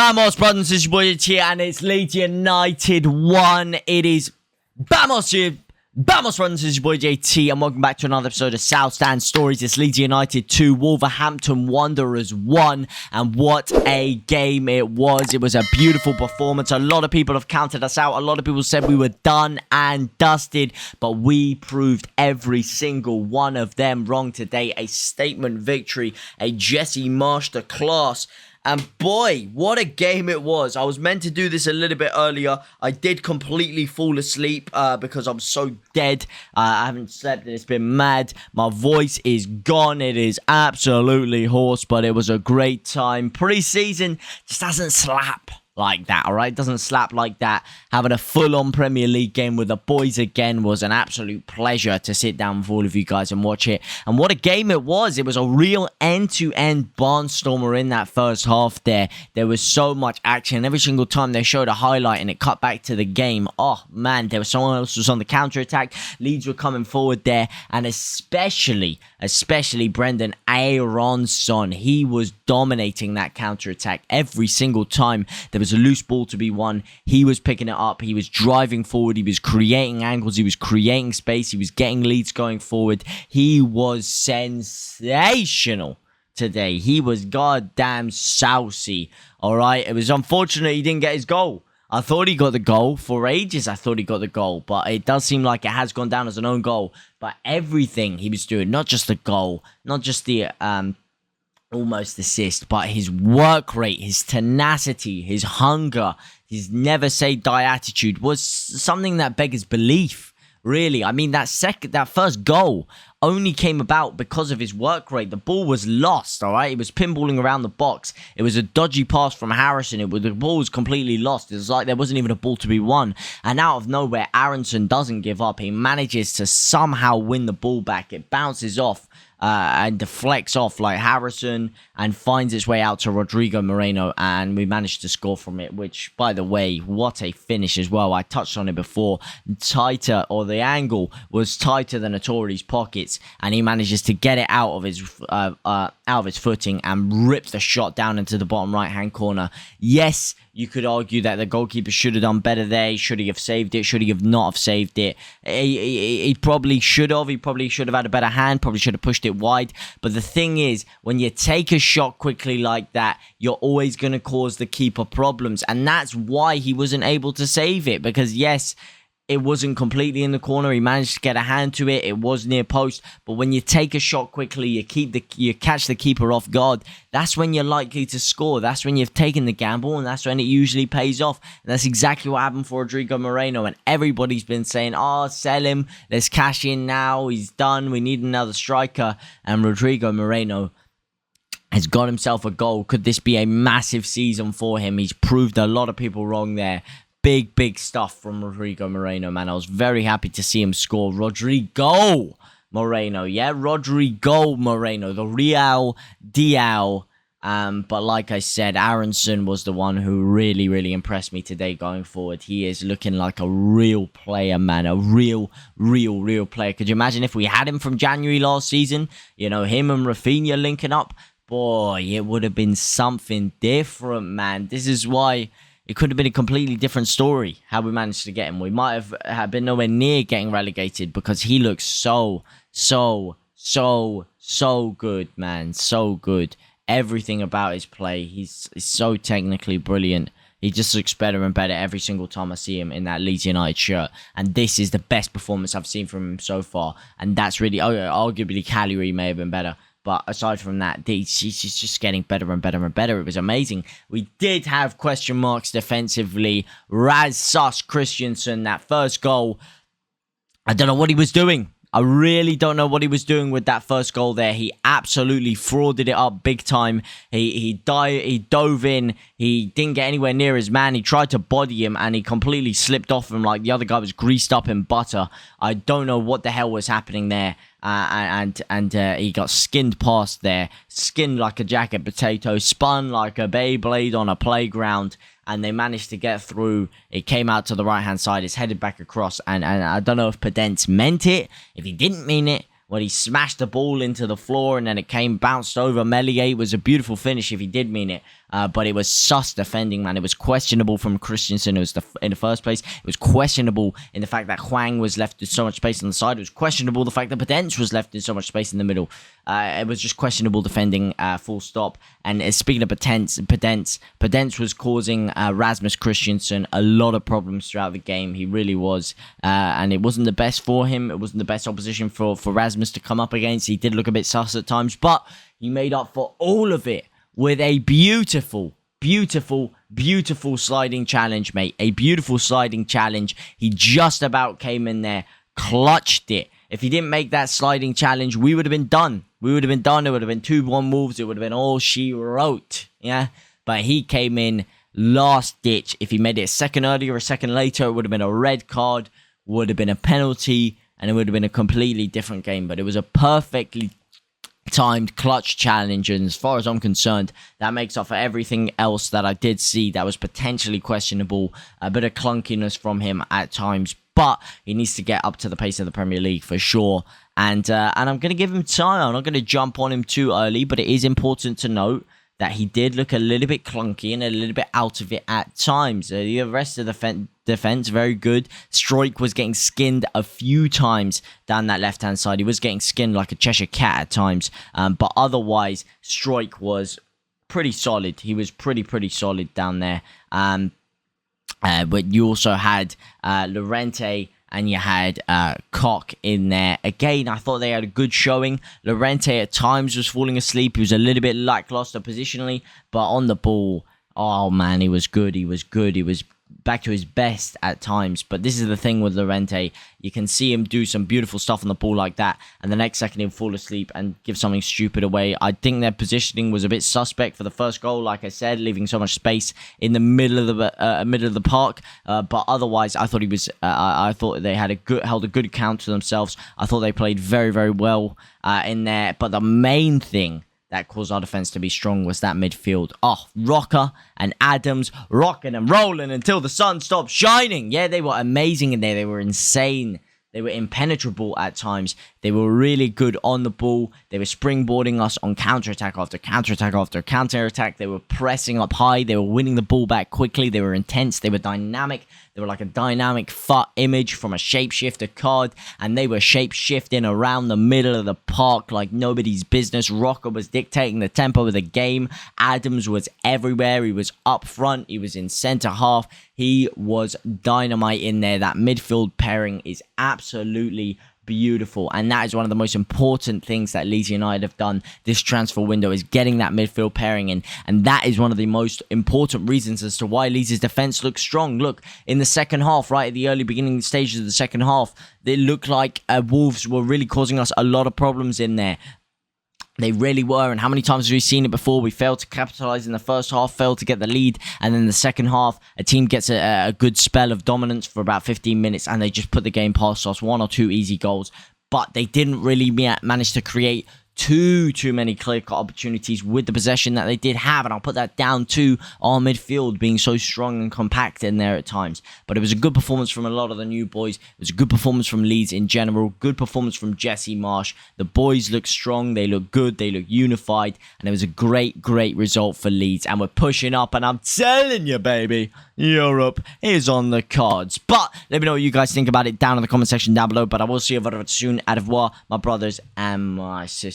Vamos, brothers, it's your boy here, and it's Leeds United 1. It is Vamos here. Vamos, brothers, it's your boy JT, and welcome back to another episode of South Stand Stories. It's Leeds United 2, Wolverhampton Wanderers 1, and what a game it was. It was a beautiful performance. A lot of people have counted us out. A lot of people said we were done and dusted, but we proved every single one of them wrong today. A statement victory, a Jesse masterclass. And boy, what a game it was. I was meant to do this a little bit earlier. I did completely fall asleep because I'm so dead. I haven't slept and it's been mad. My voice is gone. It is absolutely hoarse, but it was a great time. Pre-season just doesn't slap like that, all right? Doesn't slap like that. Having a full-on Premier League game with the boys again was an absolute pleasure to sit down with all of you guys and watch it. And what a game it was. It was a real end-to-end barnstormer in that first half there. There was so much action. Every single time they showed a highlight and it cut back to the game, oh, man, there was someone else who was on the counter-attack. Leeds were coming forward there, and especially Brendan AARONSON. He was dominating that counter-attack every single time there was a loose ball to be won. He was picking it up. He was driving forward. He was creating angles. He was creating space. He was getting Leeds going forward. He was sensational today. He was goddamn saucy. All right. It was unfortunate he didn't get his goal. I thought he got the goal. For ages, I thought he got the goal. But it does seem like it has gone down as an own goal. But everything he was doing, not just the goal, not just the almost assist, but his work rate, his tenacity, his hunger, his never say die attitude was something that beggars belief, really. I mean, that first goal only came about because of his work rate. The ball was lost, all right? It was pinballing around the box. It was a dodgy pass from Harrison. The ball was completely lost. It was like there wasn't even a ball to be won. And out of nowhere, AARONSON doesn't give up. He manages to somehow win the ball back. It bounces off and deflects off like Harrison and finds its way out to Rodrigo Moreno, and we managed to score from it, which, by the way, what a finish as well. I touched on it before. Tighter, or the angle was tighter than Atori's pockets, and he manages to get it out of his footing and rip the shot down into the bottom right-hand corner. Yes, you could argue that the goalkeeper should have done better there. Should he have saved it? Should he have not have saved it? He probably should have. He probably should have had a better hand. Probably should have pushed it wide. But the thing is, when you take a shot quickly like that, you're always going to cause the keeper problems. And that's why he wasn't able to save it. Because, yes, it wasn't completely in the corner. He managed to get a hand to it. It was near post. But when you take a shot quickly, you catch the keeper off guard. That's when you're likely to score. That's when you've taken the gamble, and that's when it usually pays off. And that's exactly what happened for Rodrigo Moreno. And everybody's been saying, oh, sell him. Let's cash in now. He's done. We need another striker. And Rodrigo Moreno has got himself a goal. Could this be a massive season for him? He's proved a lot of people wrong there. Big stuff from Rodrigo Moreno, man. I was very happy to see him score. Rodrigo Moreno, yeah? Rodrigo Moreno, the Real Diao. But like I said, AARONSON was the one who really impressed me today going forward. He is looking like a real player, man. A real player. Could you imagine if we had him from January last season? You know, him and Rafinha linking up? Boy, it would have been something different, man. This is why it could have been a completely different story how we managed to get him. We might have been nowhere near getting relegated because he looks so good, man. So good. Everything about his play, he's so technically brilliant. He just looks better and better every single time I see him in that Leeds United shirt. And this is the best performance I've seen from him so far. And that's really, arguably, Cagliari may have been better. But aside from that, he's just getting better and better and better. It was amazing. We did have question marks defensively. Sus Christensen, that first goal, I don't know what he was doing. I really don't know what he was doing with that first goal there. He absolutely frauded it up big time. He dove in. He didn't get anywhere near his man. He tried to body him, and he completely slipped off him like the other guy was greased up in butter. I don't know what the hell was happening there. And he got skinned past there. Skinned like a jacket potato. Spun like a Beyblade on a playground. And they managed to get through. It came out to the right-hand side. It's headed back across. And I don't know if Pedence meant it. If he didn't mean it, when he smashed the ball into the floor and then it bounced over Meslier. It was a beautiful finish if he did mean it. but it was sus defending, man. It was questionable from Christensen. It was in the first place. It was questionable in the fact that Hwang was left with so much space on the side. It was questionable the fact that Podence was left in so much space in the middle. It was just questionable defending, full stop. And speaking of Podence was causing Rasmus Christensen a lot of problems throughout the game. He really was. And it wasn't the best for him. It wasn't the best opposition for Rasmus to come up against. He did look a bit sus at times, but he made up for all of it with a beautiful sliding challenge, mate. A beautiful sliding challenge. He just about came in there, clutched it. If he didn't make that sliding challenge, we would have been done. It would have been 2-1 Wolves. It would have been all she wrote. Yeah. But he came in last ditch. If he made it a second earlier or a second later, it would have been a red card, would have been a penalty, and it would have been a completely different game. But it was a perfectly timed clutch challenge, and as far as I'm concerned, that makes up for everything else that I did see that was potentially questionable. A bit of clunkiness from him at times, but he needs to get up to the pace of the Premier League for sure. And I'm going to give him time. I'm not going to jump on him too early, but it is important to note that he did look a little bit clunky and a little bit out of it at times. The rest of the defense, very good. Struijk was getting skinned a few times down that left-hand side. He was getting skinned like a Cheshire cat at times. But otherwise, Struijk was pretty solid. He was pretty solid down there. But you also had Llorente and you had Koch in there. Again, I thought they had a good showing. Llorente at times was falling asleep. He was a little bit lackluster positionally, but on the ball, oh man, he was good. He was back to his best at times. But this is the thing with Llorente. You can see him do some beautiful stuff on the ball like that, and the next second he'll fall asleep and give something stupid away. I think their positioning was a bit suspect for the first goal, like I said, leaving so much space in the middle of the park. But otherwise, I thought I thought they had held a good account to themselves. I thought they played very well in there. But the main thing that caused our defense to be strong was that midfield. Oh, Rocker and Adams rocking and rolling until the sun stopped shining. Yeah, they were amazing in there. They were insane. They were impenetrable at times. They were really good on the ball. They were springboarding us on counterattack after counterattack after counterattack. They were pressing up high. They were winning the ball back quickly. They were intense. They were dynamic. They were like a dynamic image from a shapeshifter card, and they were shape-shifting around the middle of the park like nobody's business. Rocker was dictating the tempo of the game. Adams was everywhere. He was up front. He was in centre half. He was dynamite in there. That midfield pairing is absolutely beautiful, and that is one of the most important things that Leeds United have done this transfer window, is getting that midfield pairing in, and that is one of the most important reasons as to why Leeds' defence looks strong. Look, in the second half, right at the early beginning stages of the second half, it looked like Wolves were really causing us a lot of problems in there. They really were, and how many times have we seen it before? We failed to capitalise in the first half, failed to get the lead, and then the second half, a team gets a good spell of dominance for about 15 minutes, and they just put the game past us, 1 or 2 easy goals. But they didn't really manage to create too many clear-cut opportunities with the possession that they did have, and I'll put that down to our midfield being so strong and compact in there at times. But it was a good performance from a lot of the new boys. It was a good performance from Leeds in general, good performance from Jesse Marsch. The boys look strong, they look good, they look unified, and it was a great result for Leeds, and we're pushing up, and I'm telling you, baby, Europe is on the cards. But let me know what you guys think about it down in the comment section down below, but I will see you very soon. Au revoir, my brothers and my sisters.